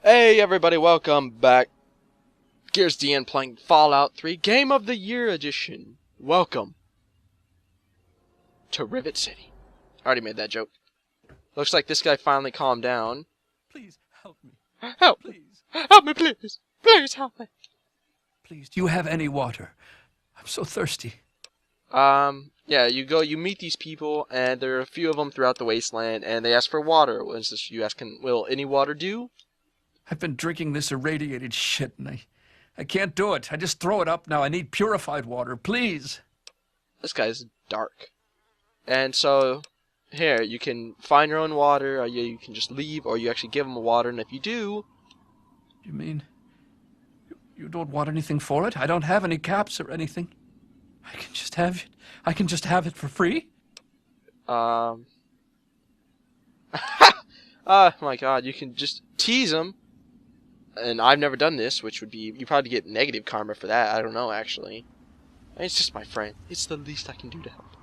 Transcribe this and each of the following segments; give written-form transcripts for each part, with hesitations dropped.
Hey everybody, welcome back. Here's DN playing Fallout 3 Game of the Year Edition. Welcome to Rivet City. I already made that joke. Looks like this guy finally calmed down. Please help me. Help! Please. Help me, please! Please help me! Please, do you have any water? I'm so thirsty. Yeah, you meet these people, and there are a few of them throughout the wasteland, and they ask for water. You asking, will any water do? I've been drinking this irradiated shit, and I can't do it. I just throw it up now. I need purified water, please. This guy's dark. And so, here, you can find your own water, or you can just leave, or you actually give them water, and if you do... You mean you don't want anything for it? I don't have any caps or anything. I can just have it. I can just have it for free? Oh my god, you can just tease them. And I've never done this, which would be... You probably get negative karma for that. I don't know, actually. It's just my friend. It's the least I can do to help.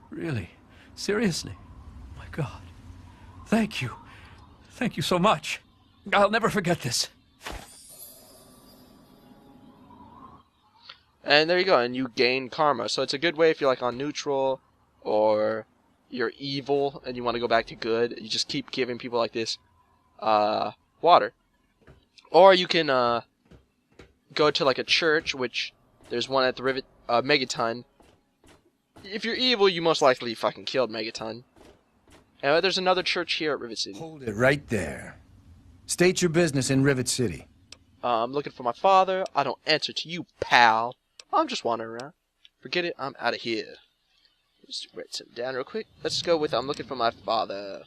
Really? Seriously? My God. Thank you. Thank you so much. I'll never forget this. And there you go, and you gain karma. So it's a good way if you're like on neutral, or you're evil and you want to go back to good. You just keep giving people like this water. Or you can go to like a church, which there's one at the Rivet Megaton. If you're evil, you most likely fucking killed Megaton. And there's another church here at Rivet City. Hold it right there. State your business in Rivet City. I'm looking for my father. I don't answer to you, pal. I'm just wandering around. Forget it, I'm out of here. Just write something down real quick. Let's go with I'm looking for my father.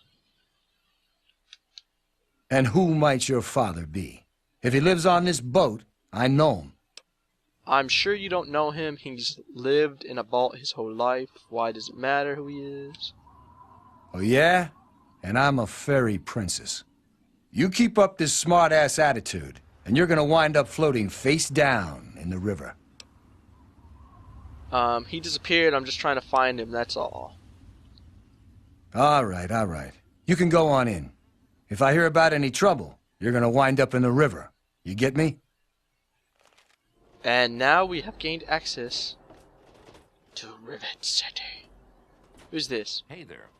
And who might your father be? If he lives on this boat, I know him. I'm sure you don't know him. He's lived in a vault his whole life. Why does it matter who he is? Oh yeah? And I'm a fairy princess. You keep up this smart-ass attitude, and you're gonna wind up floating face down in the river. He disappeared. I'm just trying to find him, that's all. All right. You can go on in. If I hear about any trouble, you're gonna wind up in the river. You get me? And now we have gained access to Rivet City. Who's this? Hey there.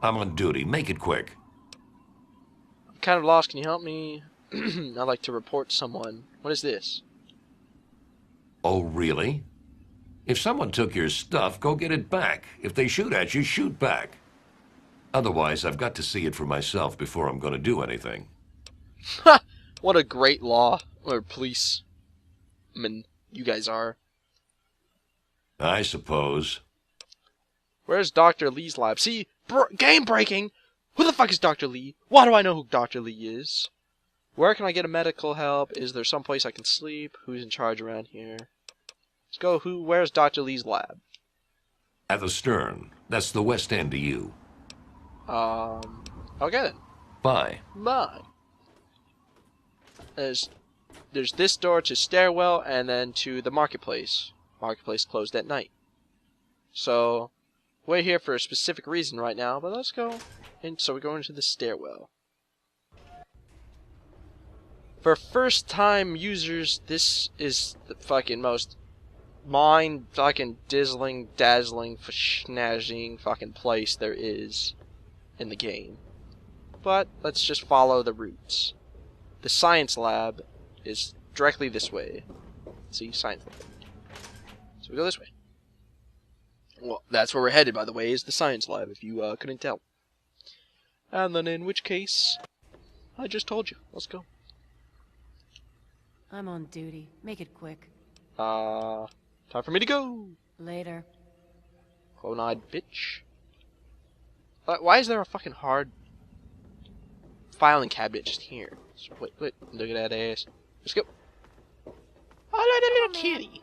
I'm on duty. Make it quick. I'm kind of lost. Can you help me? I'd like to report someone. What is this? Oh, really? If someone took your stuff, go get it back. If they shoot at you, shoot back. Otherwise, I've got to see it for myself before I'm going to do anything. Ha! What a great law. Or policeman you guys are. I suppose. Where's Dr. Lee's lab? See? Game breaking! Who the fuck is Dr. Lee? Why do I know who Dr. Lee is? Where can I get a medical help? Is there someplace I can sleep? Who's in charge around here? Let's go. Where's Dr. Lee's lab? At the stern. That's the west end of you. Okay then. Bye. Bye. There's this door to stairwell and then to the marketplace. Marketplace closed at night. So, we're here for a specific reason right now, but let's go. And so we're going into the stairwell. For first time users, this is the fucking most mind fucking dazzling fascinating fucking place there is in the game. But let's just follow the routes. The science lab is directly this way. See, science lab. So we go this way. Well, that's where we're headed, by the way, is the science lab, if you couldn't tell. And then in which case, I just told you. Let's go. I'm on duty. Make it quick. Time for me to go. Later. Clone-eyed bitch. Why is there a fucking hard filing cabinet just here? So, wait, look at that ass. Let's go. Oh, look at that little kitty.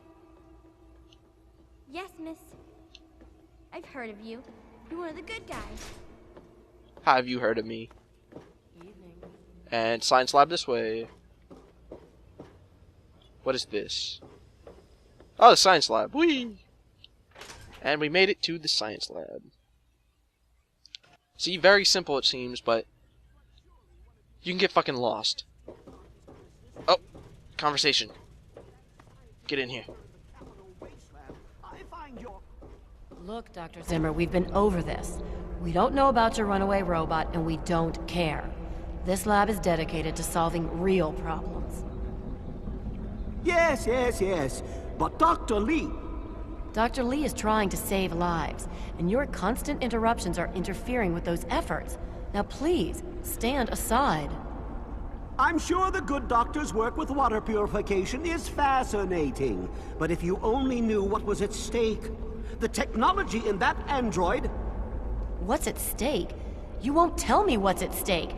Yes, miss. I've heard of you. You're one of the good guys. How have you heard of me? Evening. And science lab this way. What is this? Oh, the science lab. Whee! And we made it to the science lab. See, very simple it seems, but You can get fucking lost. Oh, conversation. Get in here. Look, Dr. Zimmer, we've been over this. We don't know about your runaway robot, and we don't care. This lab is dedicated to solving real problems. Yes, yes, yes. But Dr. Lee... Dr. Lee is trying to save lives, and your constant interruptions are interfering with those efforts. Now please, stand aside. I'm sure the good doctor's work with water purification is fascinating. But if you only knew what was at stake... The technology in that android... What's at stake? You won't tell me what's at stake.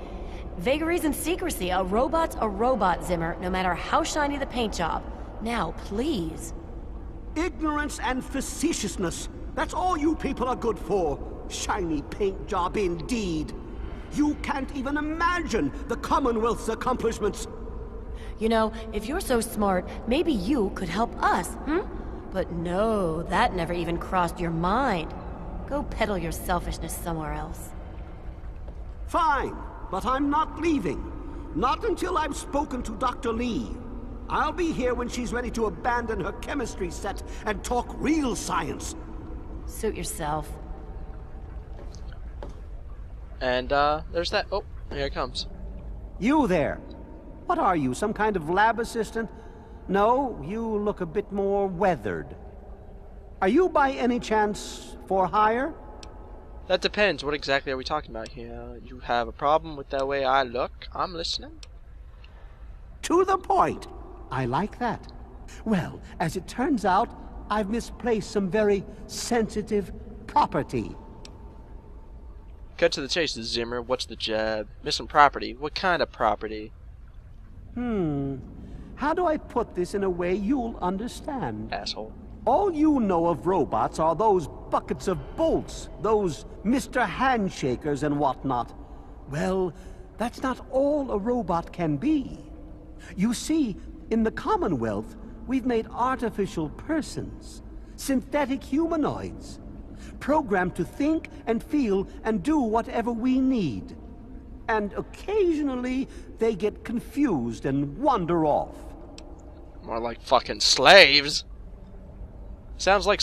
Vagaries and secrecy. A robot's a robot, Zimmer, no matter how shiny the paint job. Now, please. Ignorance and facetiousness. That's all you people are good for. Shiny paint job indeed. You can't even imagine the Commonwealth's accomplishments. You know, if you're so smart, maybe you could help us, But no, that never even crossed your mind. Go peddle your selfishness somewhere else. Fine, but I'm not leaving. Not until I've spoken to Dr. Lee. I'll be here when she's ready to abandon her chemistry set and talk real science. Suit yourself. And, there's that. Oh, here it comes. You there. What are you, some kind of lab assistant? No, you look a bit more weathered. Are you by any chance for hire? That depends. What exactly are we talking about here? You have a problem with the way I look? I'm listening. To the point. I like that. Well, as it turns out, I've misplaced some very sensitive property. Cut to the chase, Zimmer. What's the job? Missing property. What kind of property? How do I put this in a way you'll understand? Asshole. All you know of robots are those buckets of bolts, those Mr. Handshakers and whatnot. Well, that's not all a robot can be. You see, in the Commonwealth, we've made artificial persons, synthetic humanoids, programmed to think and feel and do whatever we need. And occasionally, they get confused and wander off. More like fucking slaves. Sounds like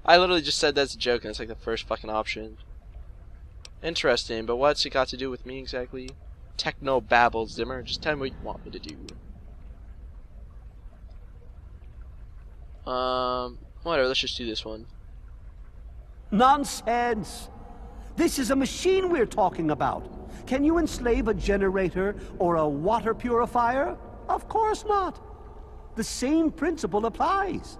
I literally just said that's a joke and it's like the first fucking option. Interesting, but what's it got to do with me exactly? Techno babble, Zimmer. Just tell me what you want me to do. Whatever, let's just do this one. Nonsense! This is a machine we're talking about. Can you enslave a generator or a water purifier? Of course not. The same principle applies.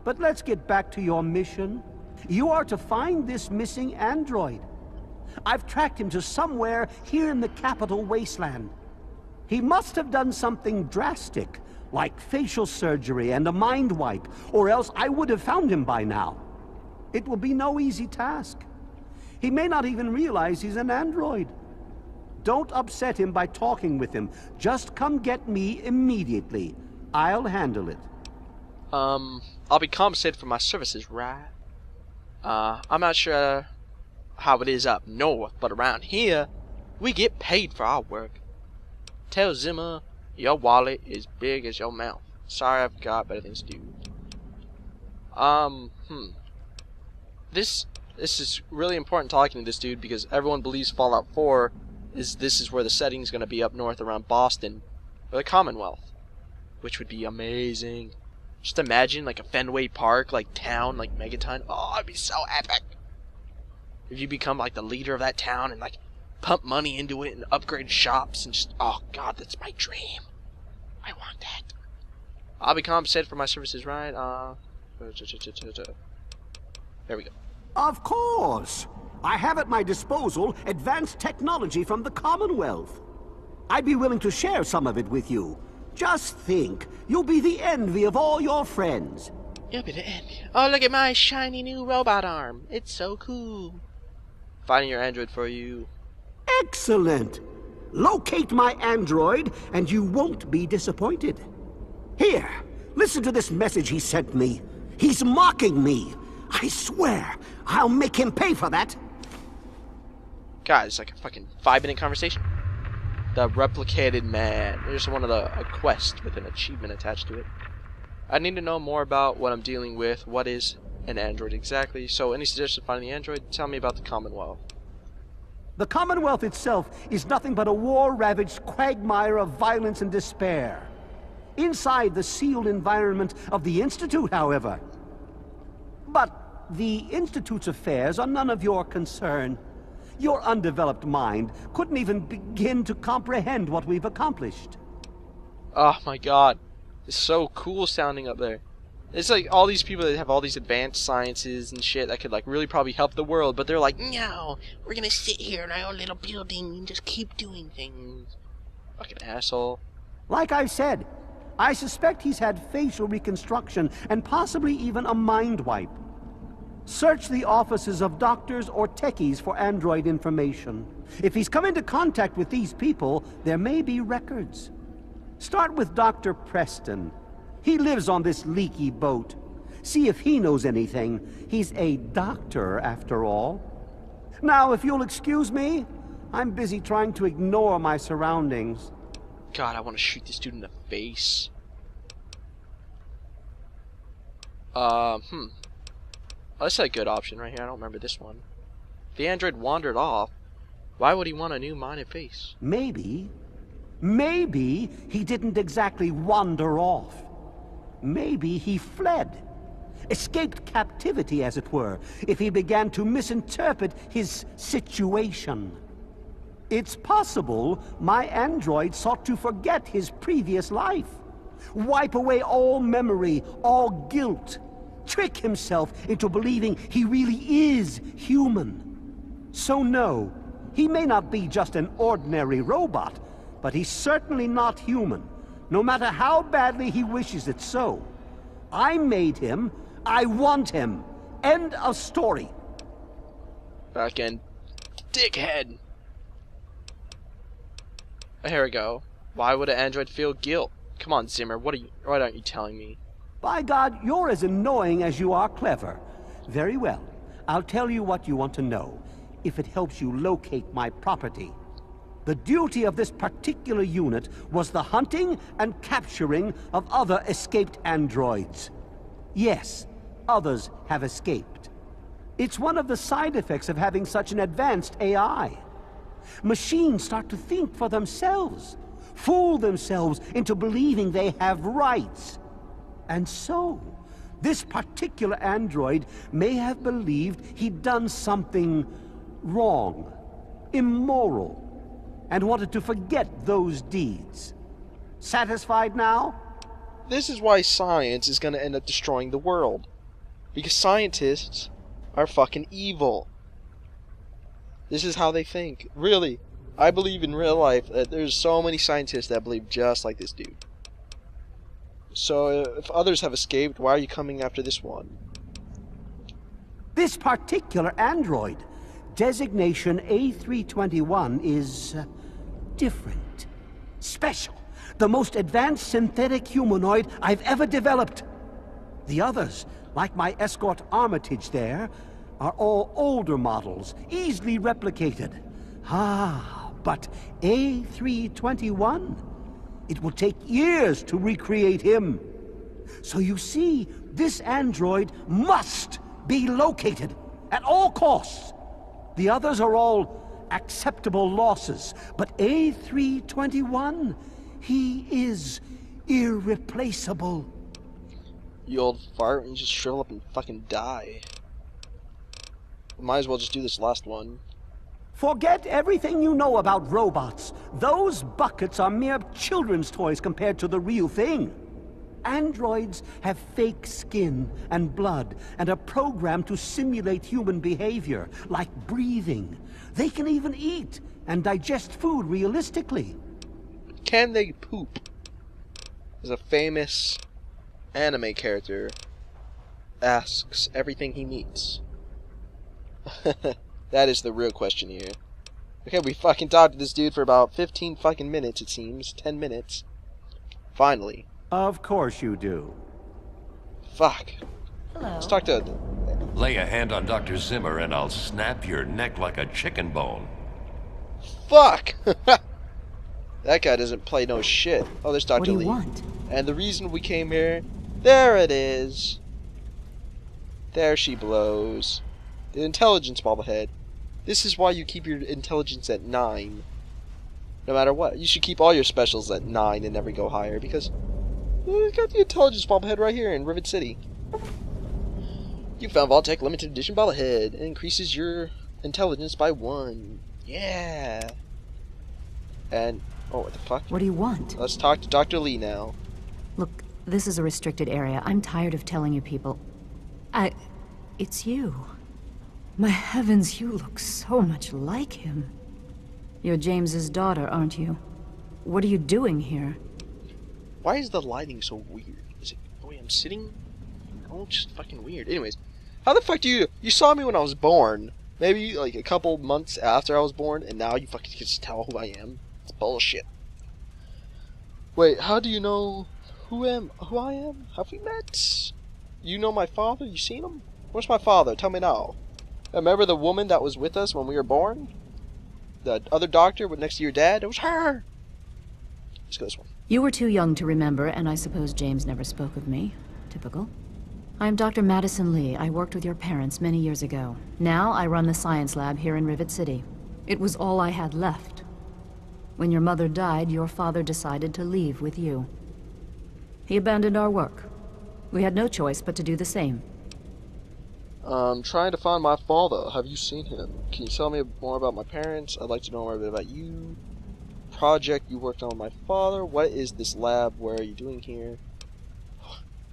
But let's get back to your mission. You are to find this missing android. I've tracked him to somewhere here in the capital wasteland. He must have done something drastic, like facial surgery and a mind wipe, or else I would have found him by now. It will be no easy task. He may not even realize he's an android. Don't upset him by talking with him. Just come get me immediately. I'll handle it. I'll be compensated for my services, right? I'm not sure how it is up north, but around here, we get paid for our work. Tell Zimmer your wallet is big as your mouth. Sorry, I've got better things to do. This is really important talking to this dude because everyone believes Fallout 4 is where the setting's gonna be up north around Boston or the Commonwealth, which would be amazing. Just imagine like a Fenway Park, like town, like Megaton. Oh, it'd be so epic. If you become like the leader of that town and like pump money into it and upgrade shops and just, oh god, that's my dream. I want that. I'll be compensated for my services, right? There we go. Of course. I have at my disposal advanced technology from the Commonwealth. I'd be willing to share some of it with you. Just think, you'll be the envy of all your friends. You'll be the envy. Oh, look at my shiny new robot arm. It's so cool. Finding your android for you. Excellent. Locate my android, and you won't be disappointed. Here, listen to this message he sent me. He's mocking me. I swear, I'll make him pay for that. God, it's like a fucking 5-minute conversation. The replicated man. There's one of a quest with an achievement attached to it. I need to know more about what I'm dealing with. What is an android exactly? So, any suggestions finding the android? Tell me about the Commonwealth. The Commonwealth itself is nothing but a war-ravaged quagmire of violence and despair. Inside the sealed environment of the Institute, however. But the Institute's affairs are none of your concern. Your undeveloped mind couldn't even begin to comprehend what we've accomplished. Oh my god. It's so cool sounding up there. It's like all these people that have all these advanced sciences and shit that could like really probably help the world, but they're like, no, we're gonna sit here in our own little building and just keep doing things. Fucking asshole. Like I've said, I suspect he's had facial reconstruction and possibly even a mind wipe. Search the offices of doctors or techies for android information. If he's come into contact with these people, there may be records. Start with Dr. Preston. He lives on this leaky boat. See if he knows anything. He's a doctor, after all. Now, if you'll excuse me, I'm busy trying to ignore my surroundings. God, I want to shoot this dude in the face. That's a good option right here. I don't remember this one. The android wandered off. Why would he want a new mind and face? Maybe he didn't exactly wander off. Maybe he fled. Escaped captivity, as it were, if he began to misinterpret his situation. It's possible my android sought to forget his previous life. Wipe away all memory, all guilt. Trick himself into believing he really is human. So no, he may not be just an ordinary robot, but he's certainly not human, no matter how badly he wishes it so. I made him. I want him. End of story. Fucking dickhead. Here we go. Why would an android feel guilt? Come on, Zimmer. What aren't you telling me? By God, you're as annoying as you are clever. Very well. I'll tell you what you want to know, if it helps you locate my property. The duty of this particular unit was the hunting and capturing of other escaped androids. Yes, others have escaped. It's one of the side effects of having such an advanced AI. Machines start to think for themselves, fool themselves into believing they have rights. And so, this particular android may have believed he'd done something wrong, immoral, and wanted to forget those deeds. Satisfied now? This is why science is going to end up destroying the world. Because scientists are fucking evil. This is how they think. Really. I believe in real life that there's so many scientists that believe just like this dude. So, if others have escaped, why are you coming after this one? This particular android, designation A321, is different. Special. The most advanced synthetic humanoid I've ever developed. The others, like my escort Armitage there, are all older models, easily replicated. But A321? It will take years to recreate him. So you see, this android must be located at all costs. The others are all acceptable losses, but A321, he is irreplaceable. You old fart and just shrivel up and fucking die. Might as well just do this last one. Forget everything you know about robots. Those buckets are mere children's toys compared to the real thing. Androids have fake skin and blood and are programmed to simulate human behavior, like breathing. They can even eat and digest food realistically. Can they poop? There's a famous anime character asks everything he meets. That is the real question here. Okay, we fucking talked to this dude for about 15 fucking minutes, it seems. 10 minutes. Finally. Of course you do. Fuck. Hello. Let's talk to... Lay a hand on Dr. Zimmer and I'll snap your neck like a chicken bone. Fuck! That guy doesn't play no shit. Oh, there's Dr. What do you Lee. want? And the reason we came here, there it is. There she blows. The intelligence bobblehead. This is why you keep your intelligence at 9. No matter what. You should keep all your specials at 9 and never go higher, because we got the intelligence bobblehead right here in Rivet City. You found Vault-Tec limited edition bobblehead. It increases your intelligence by 1. Yeah. And oh, what the fuck? What do you want? Let's talk to Dr. Lee now. Look, this is a restricted area. I'm tired of telling you people. It's you. My heavens, you look so much like him. You're James's daughter, aren't you? What are you doing here? Why is the lighting so weird? Is it the way I'm sitting? Oh, it's just fucking weird. Anyways, how the fuck do you saw me when I was born? Maybe like a couple months after I was born, and now you fucking just tell who I am? It's bullshit. Wait, how do you know who I am? Have we met? You know my father? You seen him? Where's my father? Tell me now. Remember the woman that was with us when we were born? The other doctor next to your dad? It was her! Let's go this one. You were too young to remember, and I suppose James never spoke of me. Typical. I'm Dr. Madison Lee. I worked with your parents many years ago. Now I run the science lab here in Rivet City. It was all I had left. When your mother died, your father decided to leave with you. He abandoned our work. We had no choice but to do the same. I'm trying to find my father. Have you seen him? Can you tell me more about my parents? I'd like to know more about you. Project you worked on with my father. What is this lab? Where are you doing here?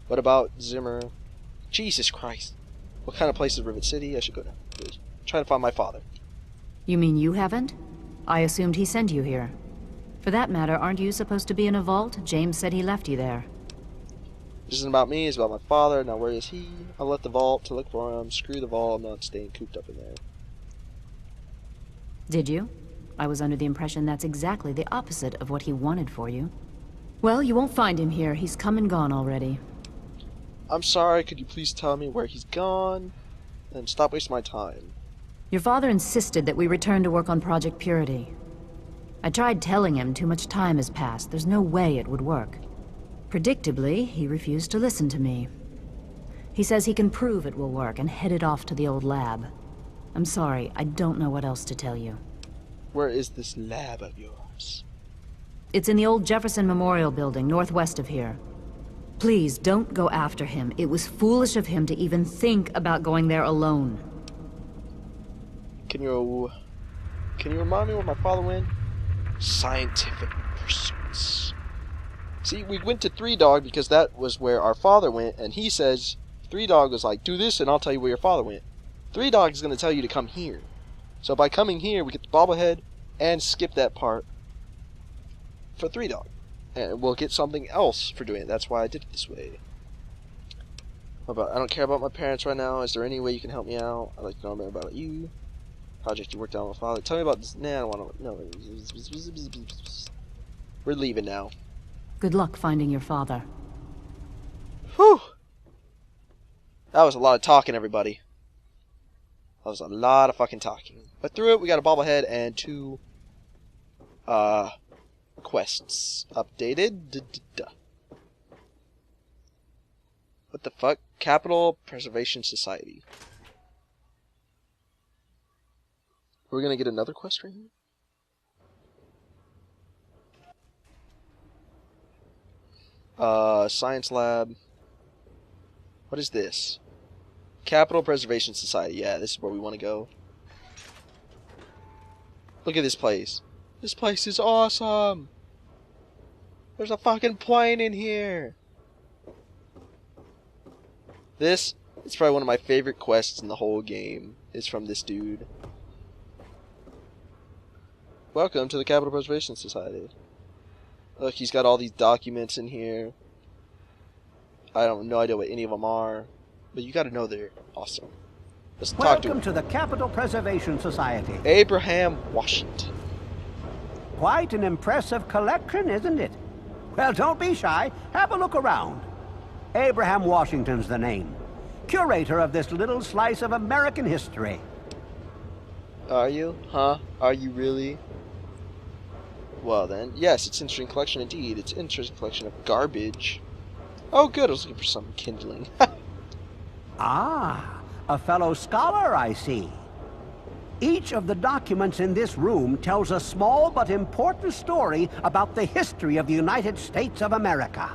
What about Zimmer? Jesus Christ. What kind of place is Rivet City? I should go now. Trying to find my father. You mean you haven't? I assumed he sent you here. For that matter, aren't you supposed to be in a vault? James said he left you there. This isn't about me, it's about my father. Now where is he? I left the vault to look for him. Screw the vault, I'm not staying cooped up in there. Did you? I was under the impression that's exactly the opposite of what he wanted for you. Well, you won't find him here. He's come and gone already. I'm sorry, could you please tell me where he's gone? And stop wasting my time. Your father insisted that we return to work on Project Purity. I tried telling him too much time has passed. There's no way it would work. Predictably, he refused to listen to me. He says he can prove it will work and headed off to the old lab. I'm sorry, I don't know what else to tell you. Where is this lab of yours? It's in the old Jefferson Memorial Building, northwest of here. Please, don't go after him. It was foolish of him to even think about going there alone. Can you remind me where my father went? Scientific pursuits. See, we went to Three Dog because that was where our father went, and he says, Three Dog was like, do this and I'll tell you where your father went. Three Dog is going to tell you to come here. So by coming here, we get the bobblehead and skip that part for Three Dog. And we'll get something else for doing it. That's why I did it this way. I don't care about my parents right now. Is there any way you can help me out? I'd like to know more about you. Project you worked on with my father. Tell me about this. Nah, I don't want to. No. We're leaving now. Good luck finding your father. Whew. That was a lot of talking, everybody. That was a lot of fucking talking. But through it, we got a bobblehead and 2 quests updated. What the fuck? Capital Preservation Society. We're gonna get another quest right here? Science lab. What is this? Capital Preservation Society. Yeah, this is where we want to go. Look at this place. This place is awesome. There's a fucking plane in here. This is probably one of my favorite quests in the whole game. It's from this dude. Welcome to the Capital Preservation Society. Look, he's got all these documents in here. I have no idea what any of them are, but you gotta know they're awesome. Let's talk to him. Welcome to the Capital Preservation Society. Abraham Washington. Quite an impressive collection, isn't it? Well, don't be shy. Have a look around. Abraham Washington's the name. Curator of this little slice of American history. Are you? Huh? Are you really? Well then, yes, it's an interesting collection indeed. It's an interesting collection of garbage. Oh good, I was looking for some kindling. Ah, a fellow scholar, I see. Each of the documents in this room tells a small but important story about the history of the United States of America.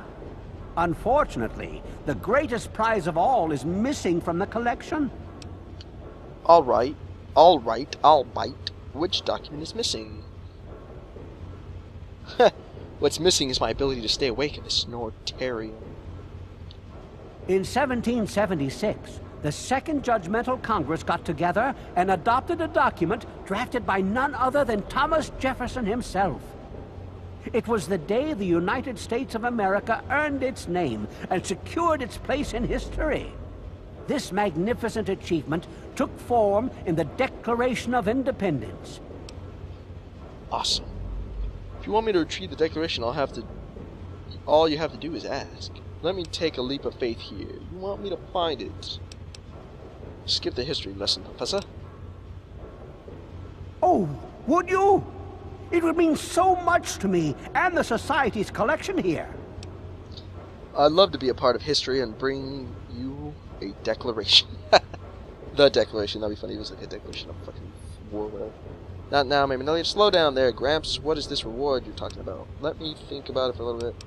Unfortunately, the greatest prize of all is missing from the collection. Alright, alright, I'll bite. Which document is missing? What's missing is my ability to stay awake in this Snortarium. In 1776, the Second Judgmental Congress got together and adopted a document drafted by none other than Thomas Jefferson himself. It was the day the United States of America earned its name and secured its place in history. This magnificent achievement took form in the Declaration of Independence. Awesome. If you want me to retrieve the Declaration, all you have to do is ask. Let me take a leap of faith here. You want me to find it? Skip the history lesson, Professor. Oh, would you? It would mean so much to me and the Society's collection here. I'd love to be a part of history and bring you a declaration. The Declaration, that'd be funny. It was like a declaration of fucking war, whatever. Not now, maybe no. Slow down there, Gramps. What is this reward you're talking about? Let me think about it for a little bit.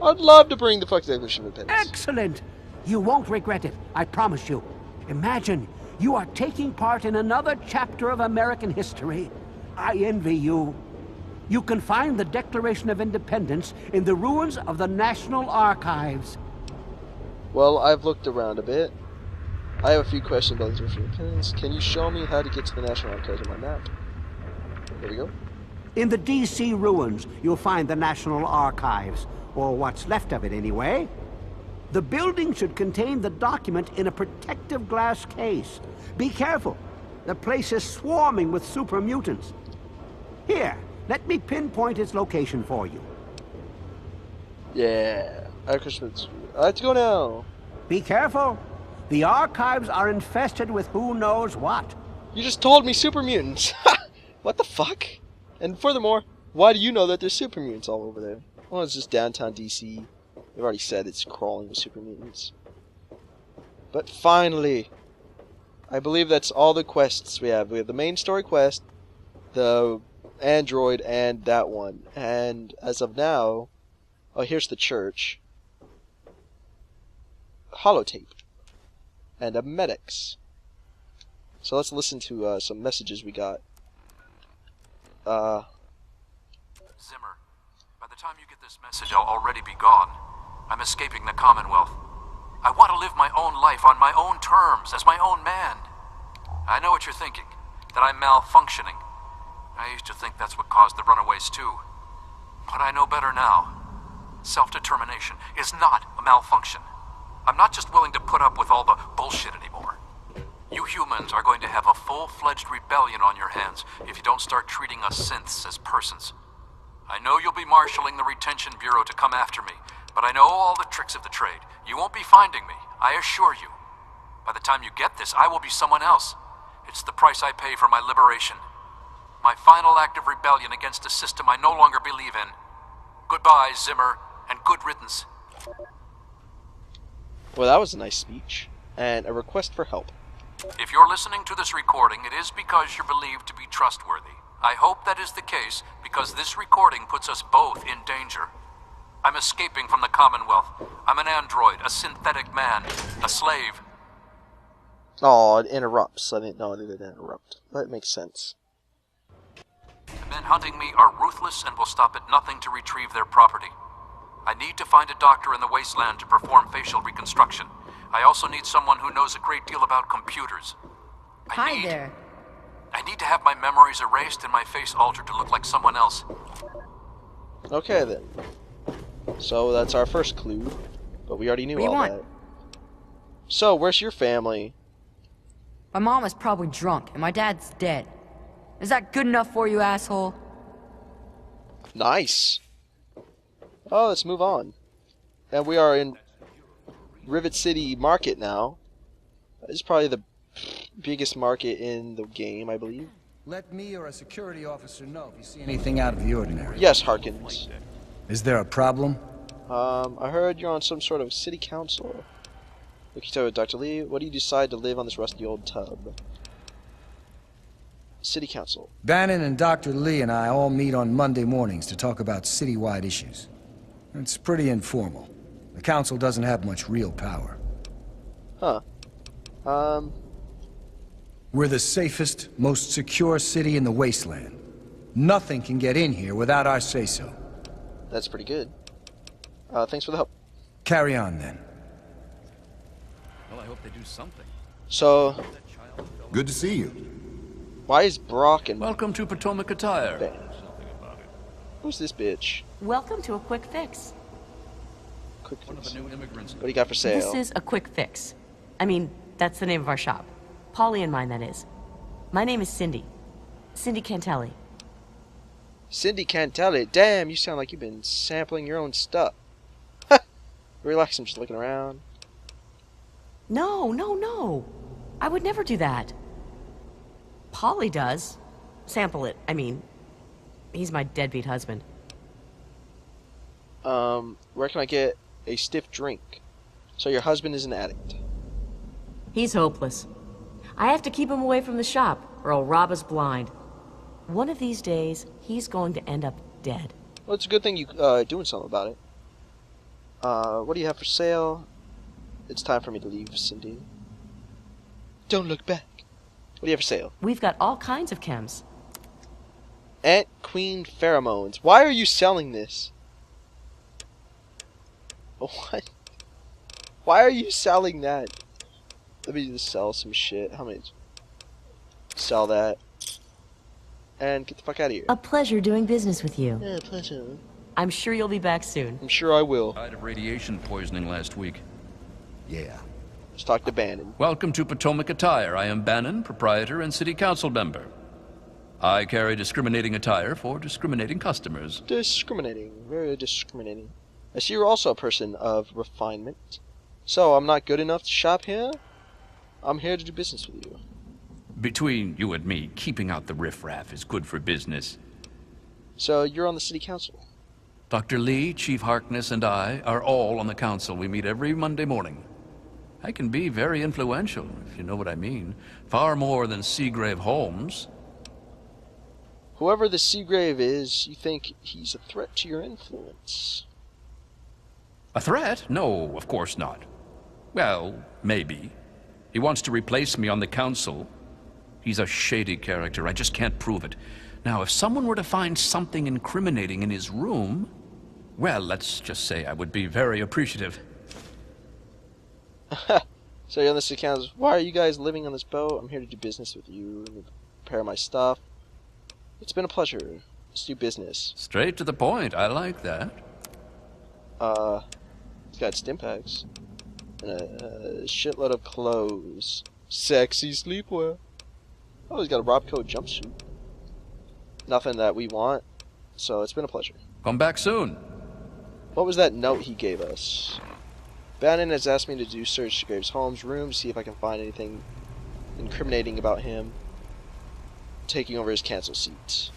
I'd love to bring the fucking Declaration of Independence. Excellent! You won't regret it, I promise you. Imagine, you are taking part in another chapter of American history. I envy you. You can find the Declaration of Independence in the ruins of the National Archives. Well, I've looked around a bit. I have a few questions about the Declaration of Independence. Can you show me how to get to the National Archives on my map? There we go. In the D.C. ruins, you'll find the National Archives, or what's left of it anyway. The building should contain the document in a protective glass case. Be careful. The place is swarming with super mutants. Here, let me pinpoint its location for you. Yeah. Let's go now. Be careful. The archives are infested with who knows what. You just told me super mutants. What the fuck? And furthermore, why do you know that there's super mutants all over there? Well, it's just downtown DC. They've already said it's crawling with super mutants. But finally, I believe that's all the quests we have. We have the main story quest, the android, and that one. And as of now, oh, here's the church. Holotape. And a medics. So let's listen to some messages we got. Zimmer, by the time you get this message, I'll already be gone. I'm escaping the Commonwealth. I want to live my own life on my own terms, as my own man. I know what you're thinking, that I'm malfunctioning. I used to think that's what caused the runaways too. But I know better now. Self-determination is not a malfunction. I'm not just willing to put up with all the bullshit anymore. You humans are going to have a full-fledged rebellion on your hands if you don't start treating us synths as persons. I know you'll be marshalling the Retention Bureau to come after me, but I know all the tricks of the trade. You won't be finding me, I assure you. By the time you get this, I will be someone else. It's the price I pay for my liberation. My final act of rebellion against a system I no longer believe in. Goodbye, Zimmer, and good riddance. Well, that was a nice speech. And a request for help. If you're listening to this recording, it is because you're believed to be trustworthy. I hope that is the case, because this recording puts us both in danger. I'm escaping from the Commonwealth. I'm an android, a synthetic man, a slave. Oh, it interrupts. I didn't know it didn't interrupt. That makes sense. The men hunting me are ruthless and will stop at nothing to retrieve their property. I need to find a doctor in the wasteland to perform facial reconstruction. I also need someone who knows a great deal about computers. I need to have my memories erased and my face altered to look like someone else. Okay, then. So that's our first clue. But we already knew all that. So, where's your family? My mom is probably drunk, and my dad's dead. Is that good enough for you, asshole? Nice. Oh, let's move on. And we are in Rivet City Market now. This is probably the biggest market in the game, I believe. Let me or a security officer know if you see anything out of the ordinary. Yes, Harkins. Is there a problem? I heard you're on some sort of city council. Look, you tell Dr. Lee, what do you decide to live on this rusty old tub? City council. Bannon and Dr. Lee and I all meet on Monday mornings to talk about citywide issues. It's pretty informal. The council doesn't have much real power. Huh. We're the safest, most secure city in the wasteland. Nothing can get in here without our say-so. That's pretty good. Thanks for the help. Carry on, then. Well, I hope they do something. So, Good to see you. why is Brock and Welcome to Potomac Attire. Ben? Who's this bitch? Welcome to a quick fix. Quick One of fix. the new immigrants. What do you got for sale? This is a quick fix. I mean, that's the name of our shop. Polly and mine, that is. My name is Cindy. Cindy Cantelli. Cindy can't tell it. Damn, you sound like you've been sampling your own stuff. Relax, I'm just looking around. No, no, no. I would never do that. Polly does. Sample it, I mean. He's my deadbeat husband. Where can I get a stiff drink? So your husband is an addict. He's hopeless. I have to keep him away from the shop, or he'll rob us blind. One of these days, he's going to end up dead. Well, it's a good thing you doing something about it. What do you have for sale? It's time for me to leave, Cindy. Don't look back. What do you have for sale? We've got all kinds of chems. Ant Queen pheromones. Why are you selling this? What? Why are you selling that? Let me just sell some shit. How many? Sell that. And get the fuck out of here. A pleasure doing business with you. Yeah, pleasure. I'm sure you'll be back soon. I'm sure I will. Died of radiation poisoning last week. Yeah. Let's talk to Bannon. Welcome to Potomac Attire. I am Bannon, proprietor and city council member. I carry discriminating attire for discriminating customers. Discriminating. Very discriminating. I see you're also a person of refinement. So, I'm not good enough to shop here? I'm here to do business with you. Between you and me, keeping out the riffraff is good for business. So, you're on the city council. Dr. Lee, Chief Harkness, and I are all on the council. We meet every Monday morning. I can be very influential, if you know what I mean. Far more than Seagrave Holmes. Whoever the Seagrave is, you think he's a threat to your influence? A threat? No, of course not. Well, maybe. He wants to replace me on the council. He's a shady character. I just can't prove it. Now, if someone were to find something incriminating in his room, well, let's just say I would be very appreciative. So you're on the city council. Why are you guys living on this boat? I'm here to do business with you and repair my stuff. It's been a pleasure. Let's do business. Straight to the point. I like that. He's got stim packs. And a shitload of clothes. Sexy sleepwear. Oh, he's got a Rob Code jumpsuit. Nothing that we want. So it's been a pleasure. Come back soon. What was that note he gave us? Bannon has asked me to do search to Graves' Holmes' room to see if I can find anything incriminating about him taking over his council seat.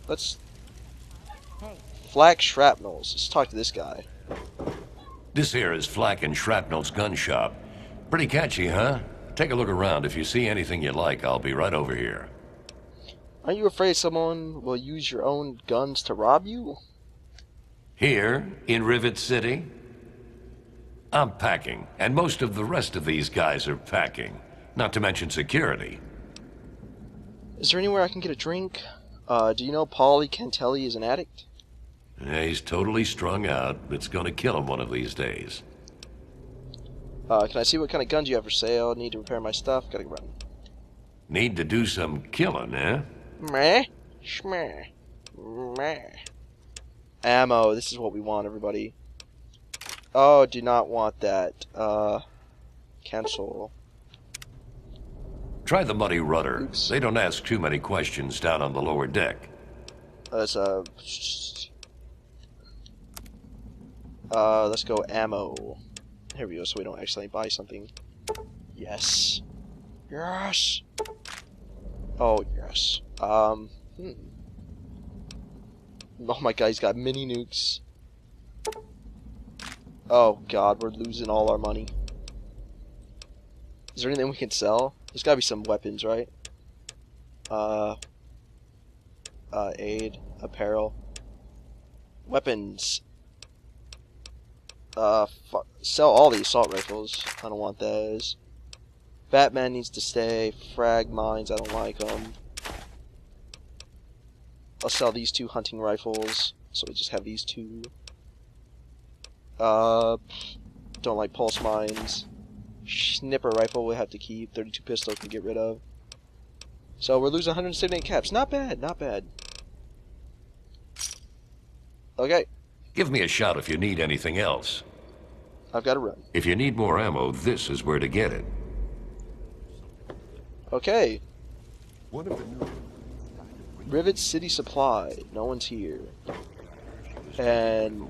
Let's... Flak Shrapnels. Let's talk to this guy. This here is Flack and Shrapnel's gun shop. Pretty catchy, huh? Take a look around. If you see anything you like, I'll be right over here. Aren't you afraid someone will use your own guns to rob you? Here, in Rivet City, I'm packing, and most of the rest of these guys are packing. Not to mention security. Is there anywhere I can get a drink? Do you know Paulie Cantelli is an addict? Yeah, he's totally strung out. It's gonna kill him one of these days. Can I see what kind of guns you have for sale? Need to repair my stuff. Gotta run. Need to do some killing, eh? Meh. Shmeh. Meh. Ammo. This is what we want, everybody. Oh, do not want that. Cancel. Try the Muddy Rudder. Oops. They don't ask too many questions down on the lower deck. Let's go ammo. Here we go, so we don't accidentally buy something. Yes. Yes! Oh, yes. Oh my god, he's got mini nukes. Oh god, we're losing all our money. Is there anything we can sell? There's gotta be some weapons, right? Aid, apparel. Weapons. Sell all the assault rifles. I don't want those. Batman needs to stay. Frag mines, I don't like them. I'll sell these 2 hunting rifles. So we just have these 2. Don't like pulse mines. Snipper rifle we have to keep. 32 pistol can get rid of. So we're losing 178 caps. Not bad, not bad. Okay. Give me a shout if you need anything else. I've got to run. If you need more ammo, this is where to get it. Okay. One of the new Rivet City Supply. No one's here. And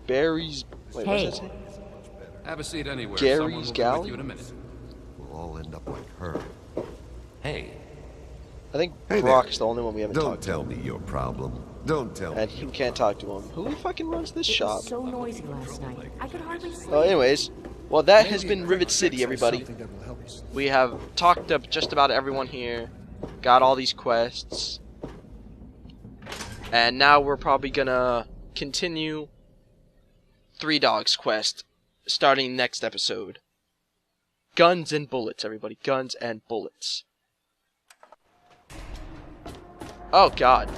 Barry's... Wait, Hey. what's that say? Have a seat anywhere. Gary's Someone will be with Galley? you in a minute. will all end up like her. Hey, I think Hey Brock's there. the only one we haven't Don't talked to. tell me your problem. Don't tell me. And he can't talk to him. Who fucking runs this shop? So noisy last night. I could hardly sleep. Oh, anyways. Well, that has been Rivet City, everybody. We have talked up just about everyone here. Got all these quests. And now we're probably gonna continue Three Dogs quest starting next episode. Guns and bullets, everybody. Guns and bullets. Oh, God.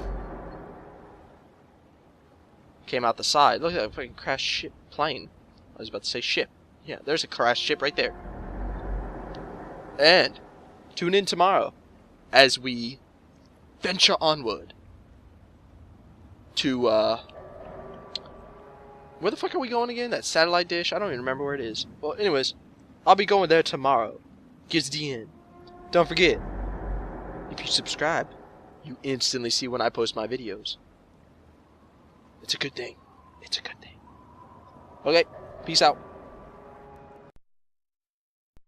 Came out the side. Look at that fucking crashed ship plane. I was about to say ship. Yeah, there's a crashed ship right there. And tune in tomorrow as we venture onward to, where the fuck are we going again? That satellite dish? I don't even remember where it is. Well, anyways, I'll be going there tomorrow. Gets the end. Don't forget, if you subscribe, you instantly see when I post my videos. It's a good thing. It's a good thing. Okay, peace out.